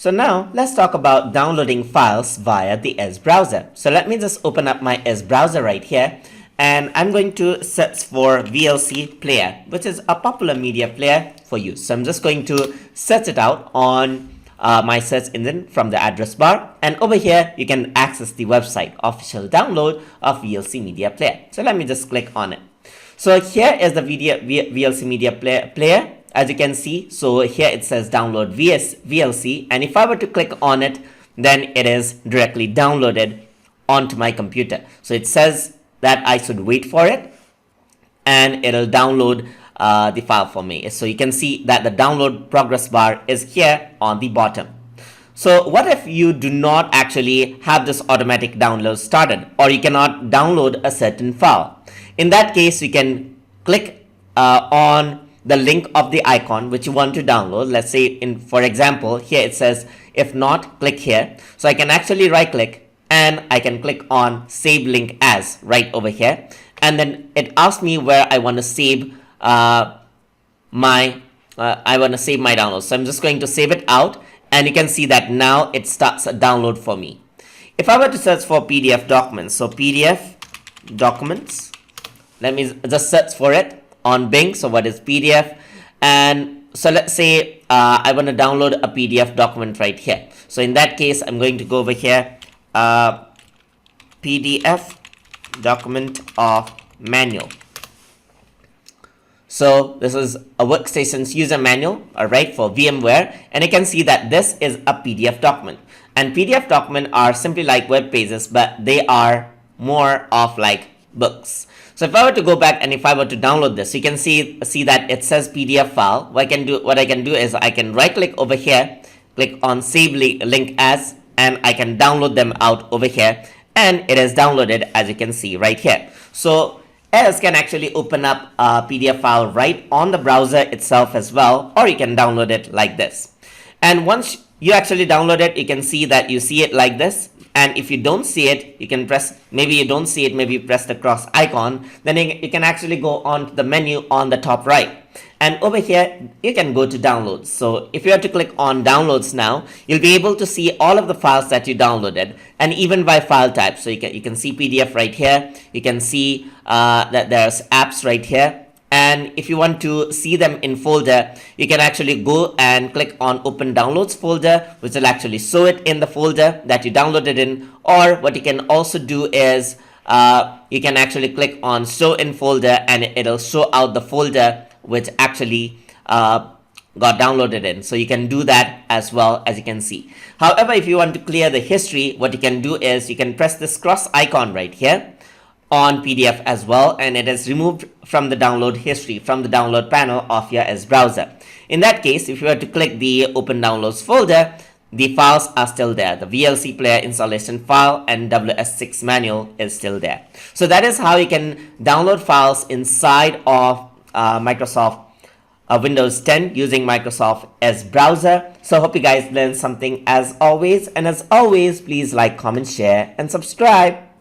So now let's talk about downloading files via the Edge browser. So let me just open up my Edge browser right here, and I'm going to search for VLC player, which is a popular media player for you. So I'm just going to search it out on my search engine from the address bar, and over here you can access the website official download of VLC media player. So let me just click on it. So here is the VLC media player. As you can see, so here it says download VLC, and if I were to click on it, then it is directly downloaded onto my computer. So it says that I should wait for it, and it'll download the file for me. So you can see that the download progress bar is here on the bottom. So what if you do not actually have this automatic download started, or you cannot download a certain file? In that case, you can click on the link of the icon which you want to download. Let's say, for example, here it says if not, click here. So I can actually right click and I can click on save link as right over here, and then it asks me where I want to save my download. So I'm just going to save it out, and you can see that now it starts a download for me. If I were to search for PDF documents, so PDF documents, let me just search for it on Bing. So what is PDF? And so let's say I want to download a PDF document right here. So in that case, I'm going to go over here, PDF document of manual. So this is a workstation's user manual, all right, for VMware, and you can see that this is a PDF document. And PDF document are simply like web pages, but they are more of like books. So if I were to go back and if I were to download this, you can see that it says PDF file. What I can do is I can right click over here, click on save link as, and I can download them out over here, and it is downloaded, as you can see right here. So Edge can actually open up a PDF file right on the browser itself as well, or you can download it like this. And once you actually download it, you can see that you see it like this. And if you don't see it, you can press, maybe you don't see it, maybe you press the cross icon, then you can actually go on to the menu on the top right. And over here, you can go to downloads. So if you are to click on downloads now, you'll be able to see all of the files that you downloaded, and even by file type. So you can see PDF right here. You can see that there's apps right here. And if you want to see them in folder, you can actually go and click on open downloads folder, which will actually show it in the folder that you downloaded in. Or what you can also do is you can actually click on show in folder, and it'll show out the folder which actually got downloaded in. So you can do that as well, as you can see. However, if you want to clear the history, what you can do is you can press this cross icon right here on PDF as well, and it is removed from the download history, from the download panel of your Edge browser. In that case, if you were to click the open downloads folder, the files are still there. The VLC player installation file and WS6 manual is still there. So that is how you can download files inside of Microsoft Windows 10 using Microsoft Edge browser. So I hope you guys learned something as always, and as always, please like, comment, share, and subscribe.